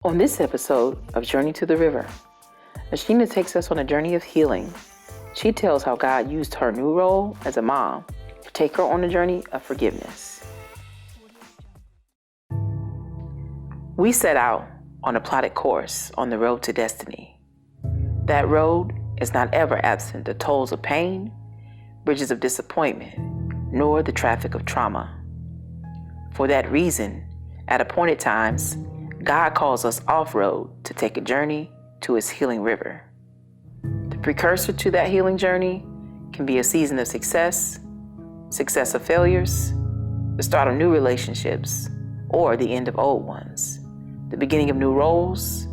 On this episode of Journey to the River, Ashinna takes us on a journey of healing. She tells how God used her new role as a mom to take her on a journey of forgiveness. We set out on a plotted course on the road to destiny. That road is not ever absent the tolls of pain, bridges of disappointment, nor the traffic of trauma. For that reason, at appointed times, God calls us off-road to take a journey to His healing river. The precursor to that healing journey can be a season of success of failures, the start of new relationships, or the end of old ones, the beginning of new roles,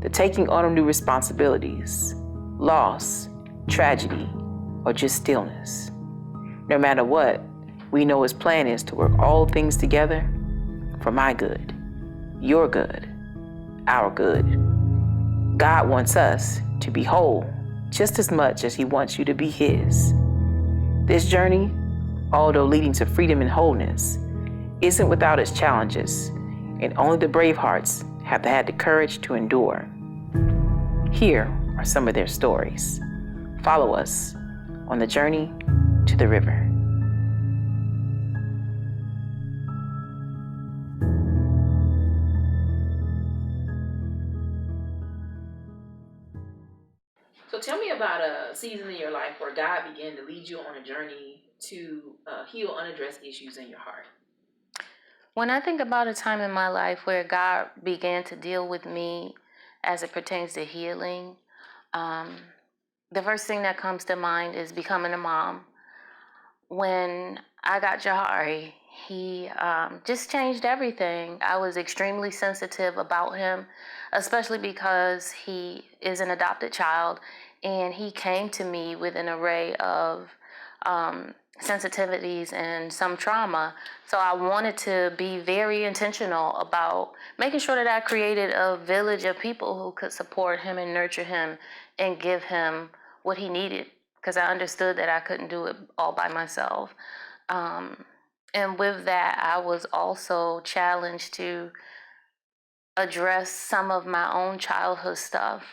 the taking on of new responsibilities, loss, tragedy, or just stillness. No matter what, we know His plan is to work all things together for my good, your good, our good. God wants us to be whole just as much as He wants you to be His. This journey, although leading to freedom and wholeness, isn't without its challenges, and only the brave hearts have had the courage to endure. Here are some of their stories. Follow us on the journey to the river. So tell me about a season in your life where God began to lead you on a journey to heal unaddressed issues in your heart. When I think about a time in my life where God began to deal with me as it pertains to healing, the first thing that comes to mind is becoming a mom. When I got Cheray, he just changed everything. I was extremely sensitive about him, especially because he is an adopted child, and he came to me with an array of sensitivities and some trauma. So I wanted to be very intentional about making sure that I created a village of people who could support him and nurture him and give him what he needed, because I understood that I couldn't do it all by myself. And with that, I was also challenged to address some of my own childhood stuff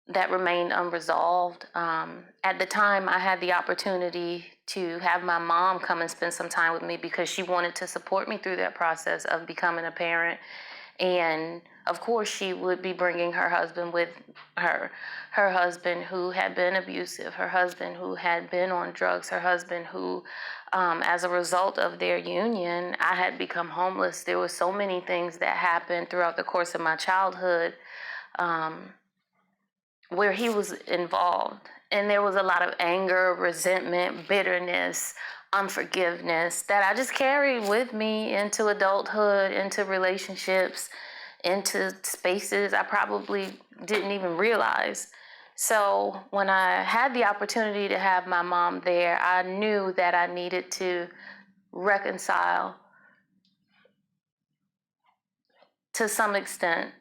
that remained unresolved. At the time, I had the opportunity to have my mom come and spend some time with me because she wanted to support me through that process of becoming a parent. And of course, she would be bringing her husband with her. Her husband who had been abusive, her husband who had been on drugs, her husband who, as a result of their union, I had become homeless. There were so many things that happened throughout the course of my childhood where he was involved. And there was a lot of anger, resentment, bitterness, unforgiveness that I just carried with me into adulthood, into relationships, into spaces I probably didn't even realize. So when I had the opportunity to have my mom there, I knew that I needed to reconcile to some extent.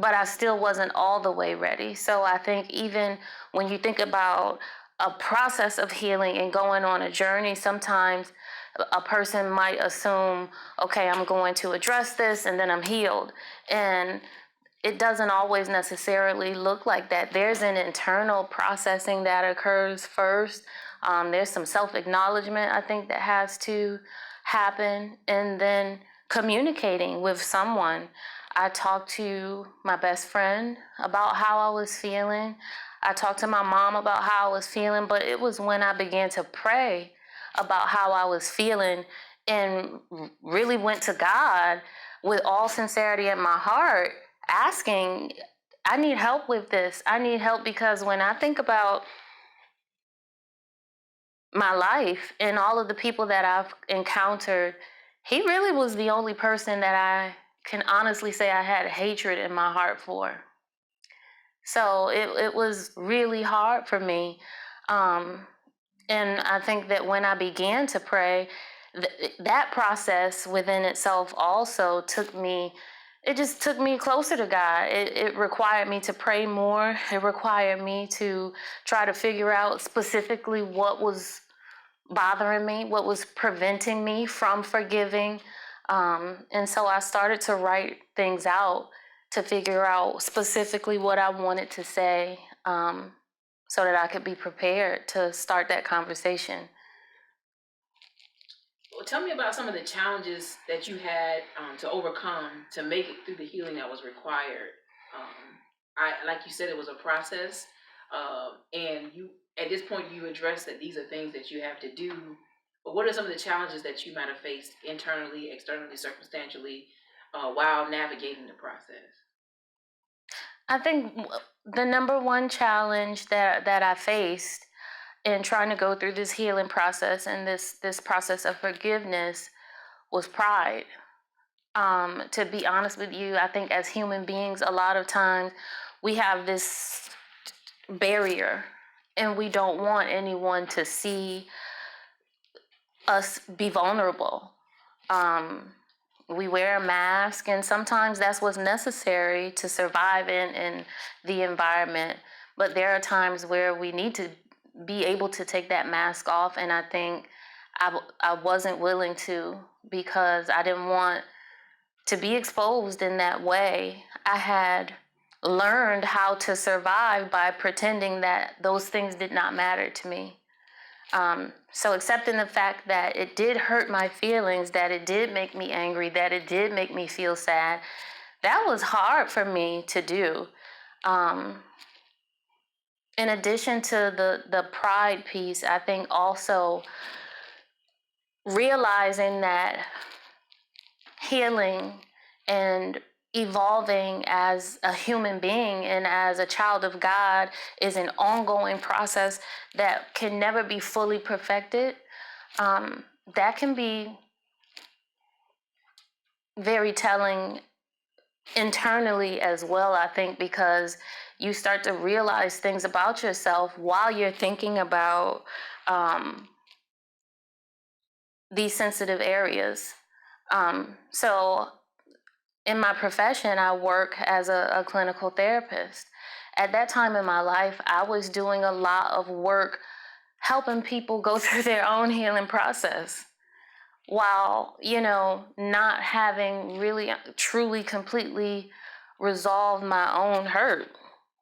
But I still wasn't all the way ready. So I think even when you think about a process of healing and going on a journey, sometimes a person might assume, okay, I'm going to address this and then I'm healed. And it doesn't always necessarily look like that. There's an internal processing that occurs first. There's some self-acknowledgement, I think, that has to happen. And then communicating with someone. I talked to my best friend about how I was feeling. I talked to my mom about how I was feeling, but it was when I began to pray about how I was feeling and really went to God with all sincerity in my heart, asking, I need help with this. I need help because when I think about my life and all of the people that I've encountered, he really was the only person that I can honestly say I had hatred in my heart for. So it was really hard for me. And I think that when I began to pray, that process within itself also just took me closer to God. It required me to pray more. It required me to try to figure out specifically what was bothering me, what was preventing me from forgiving. And so I started to write things out to figure out specifically what I wanted to say, so that I could be prepared to start that conversation. Well, tell me about some of the challenges that you had to overcome to make it through the healing that was required. Like you said, it was a process, and you at this point you addressed that these are things that you have to do. But what are some of the challenges that you might have faced internally, externally, circumstantially, while navigating the process? I think the number one challenge that I faced in trying to go through this healing process and this process of forgiveness was pride. To be honest with you, I think as human beings, a lot of times we have this barrier and we don't want anyone to see us be vulnerable. We wear a mask, and sometimes that's what's necessary to survive in the environment. But there are times where we need to be able to take that mask off, and I think I wasn't willing to, because I didn't want to be exposed in that way. I had learned how to survive by pretending that those things did not matter to me. So accepting the fact that it did hurt my feelings, that it did make me angry, that it did make me feel sad, that was hard for me to do. In addition to the pride piece, I think also realizing that healing and evolving as a human being and as a child of God is an ongoing process that can never be fully perfected. That can be very telling internally as well, I think, because you start to realize things about yourself while you're thinking about these sensitive areas. So in my profession, I work as a clinical therapist. At that time in my life, I was doing a lot of work helping people go through their own healing process while, not having really truly completely resolved my own hurt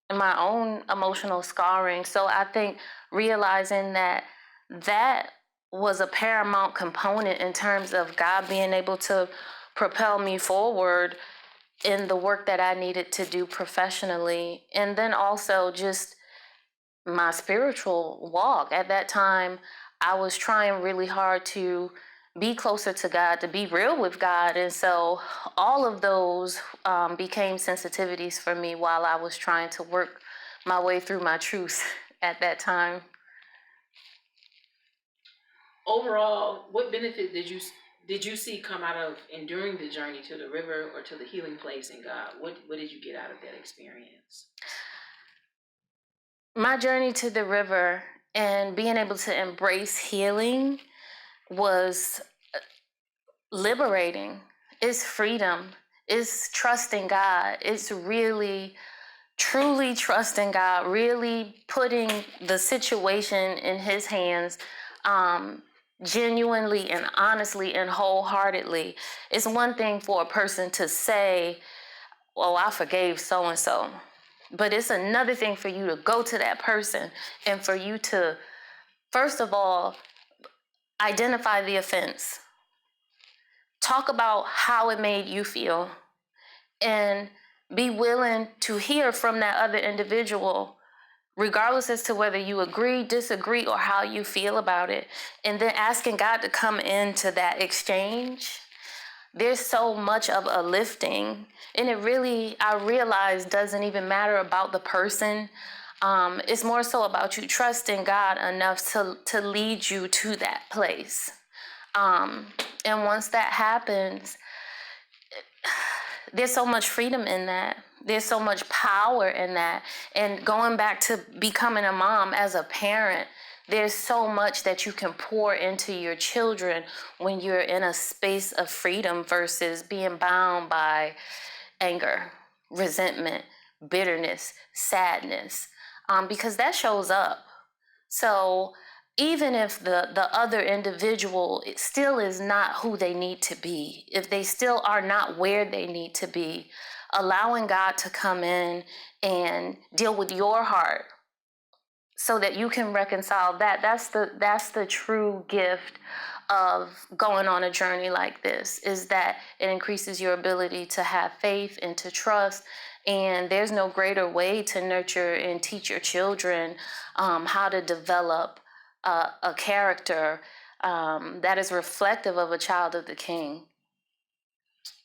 and my own emotional scarring. So I think realizing that was a paramount component in terms of God being able to propel me forward in the work that I needed to do professionally. And then also just my spiritual walk. At that time, I was trying really hard to be closer to God, to be real with God. And so all of those became sensitivities for me while I was trying to work my way through my truth at that time. Overall, what benefit did you see come out of enduring the journey to the river or to the healing place in God? What did you get out of that experience? My journey to the river and being able to embrace healing was liberating. It's freedom. It's trusting God. It's really, truly trusting God, really putting the situation in His hands, genuinely and honestly and wholeheartedly. It's one thing for a person to say, "Oh, I forgave so and so." But it's another thing for you to go to that person and for you to, first of all, identify the offense. Talk about how it made you feel and be willing to hear from that other individual, regardless as to whether you agree, disagree, or how you feel about it. And then asking God to come into that exchange. There's so much of a lifting, and it really, I realize, doesn't even matter about the person. It's more so about you trusting God enough to lead you to that place. And once that happens, there's so much freedom in that. There's so much power in that. And going back to becoming a mom as a parent, there's so much that you can pour into your children when you're in a space of freedom versus being bound by anger, resentment, bitterness, sadness, because that shows up. So even if the other individual still is not who they need to be, if they still are not where they need to be, allowing God to come in and deal with your heart so that you can reconcile that. That's the true gift of going on a journey like this, is that it increases your ability to have faith and to trust. And there's no greater way to nurture and teach your children how to develop a character that is reflective of a child of the King.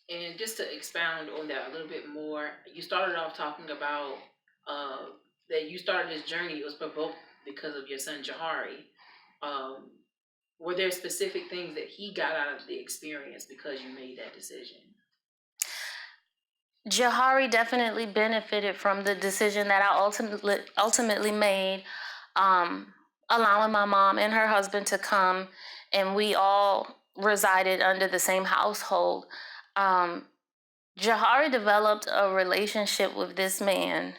And just to expound on that a little bit more, you started off talking about that you started this journey. It was provoked because of your son Jahari. Were there specific things that he got out of the experience because you made that decision? Jahari definitely benefited from the decision that I ultimately made, allowing my mom and her husband to come, and we all resided under the same household. Jahari developed a relationship with this man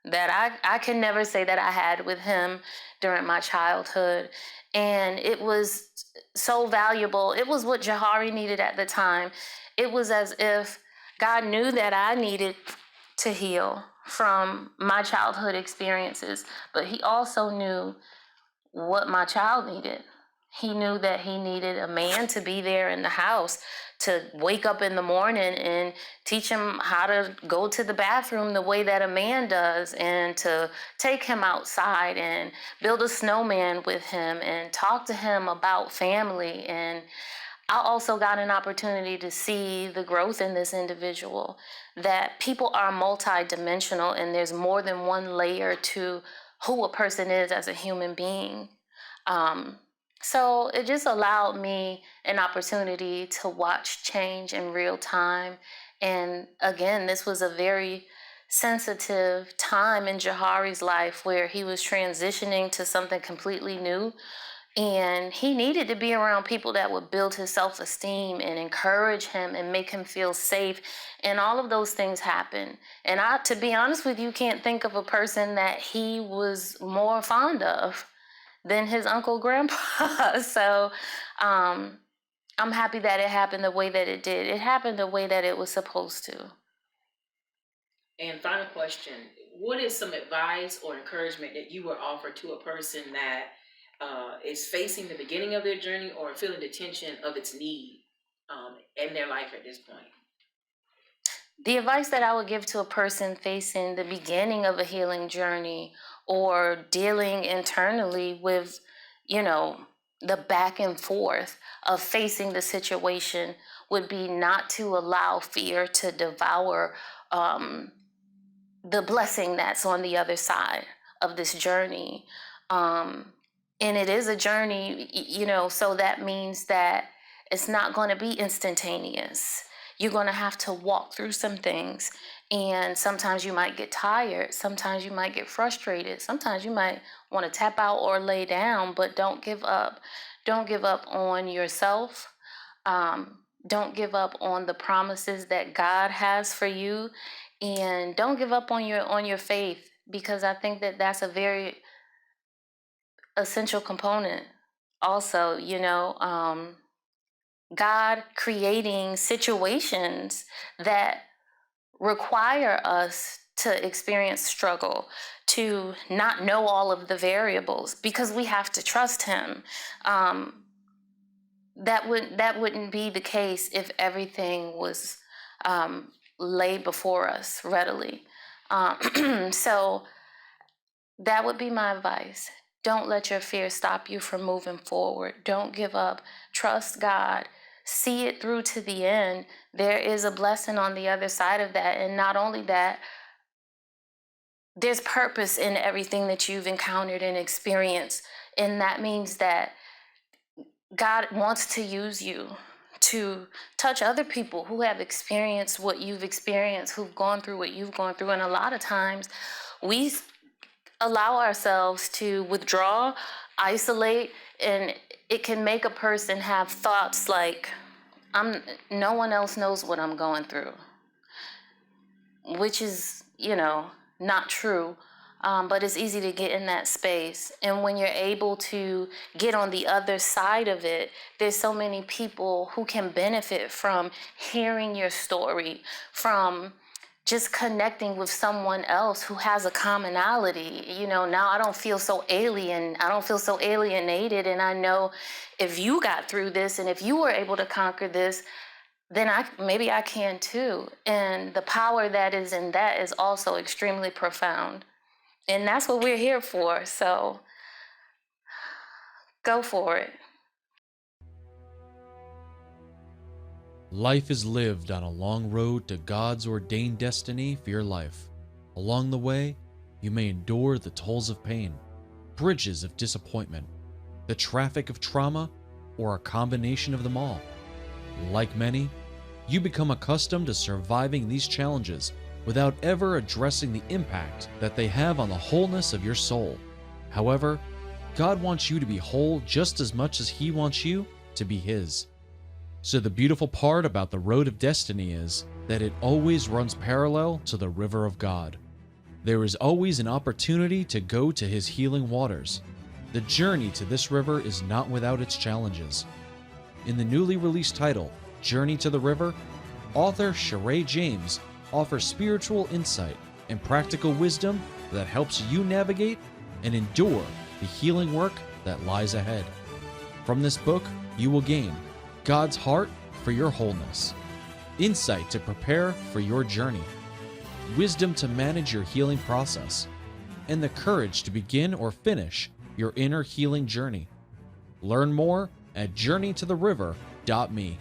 that I can never say that I had with him during my childhood. And it was so valuable. It was what Jahari needed at the time. It was as if God knew that I needed to heal from my childhood experiences, but he also knew what my child needed. He knew that he needed a man to be there in the house, to wake up in the morning and teach him how to go to the bathroom the way that a man does, and to take him outside and build a snowman with him and talk to him about family. And I also got an opportunity to see the growth in this individual, that people are multidimensional and there's more than one layer to who a person is as a human being. So it just allowed me an opportunity to watch change in real time. And again, this was a very sensitive time in Jahari's life where he was transitioning to something completely new. And he needed to be around people that would build his self-esteem and encourage him and make him feel safe. And all of those things happen. And to be honest with you, can't think of a person that he was more fond of than his uncle grandpa. So I'm happy that it happened the way that it did. It happened the way that it was supposed to. And final question, what is some advice or encouragement that you would offer to a person that is facing the beginning of their journey or feeling the tension of its need in their life at this point? The advice that I would give to a person facing the beginning of a healing journey or dealing internally with, the back and forth of facing the situation would be not to allow fear to devour the blessing that's on the other side of this journey. And it is a journey, so that means that it's not going to be instantaneous. You're going to have to walk through some things. And sometimes you might get tired. Sometimes you might get frustrated. Sometimes you might want to tap out or lay down, but don't give up. Don't give up on yourself. Don't give up on the promises that God has for you. And don't give up on your faith, because I think that that's a very essential component. Also, God creating situations that require us to experience struggle, to not know all of the variables, because we have to trust him. That wouldn't be the case if everything was laid before us readily. So that would be my advice. Don't let your fear stop you from moving forward. Don't give up. Trust God. See it through to the end. There is a blessing on the other side of that. And not only that, there's purpose in everything that you've encountered and experienced. And that means that God wants to use you to touch other people who have experienced what you've experienced, who've gone through what you've gone through. And a lot of times we allow ourselves to withdraw, isolate, and it can make a person have thoughts like, no one else knows what I'm going through, which is, not true. But it's easy to get in that space. And when you're able to get on the other side of it, there's so many people who can benefit from hearing your story, from just connecting with someone else who has a commonality. You know, now I don't feel so alien. I don't feel so alienated. And I know if you got through this and if you were able to conquer this, then maybe I can too. And the power that is in that is also extremely profound. And that's what we're here for. So go for it. Life is lived on a long road to God's ordained destiny for your life. Along the way, you may endure the tolls of pain, bridges of disappointment, the traffic of trauma, or a combination of them all. Like many, you become accustomed to surviving these challenges without ever addressing the impact that they have on the wholeness of your soul. However, God wants you to be whole just as much as He wants you to be His. So the beautiful part about the road of destiny is that it always runs parallel to the river of God. There is always an opportunity to go to His healing waters. The journey to this river is not without its challenges. In the newly released title, Journey to the River, author Cheray James offers spiritual insight and practical wisdom that helps you navigate and endure the healing work that lies ahead. From this book, you will gain God's heart for your wholeness, insight to prepare for your journey, wisdom to manage your healing process, and the courage to begin or finish your inner healing journey. Learn more at journeytotheriver.me.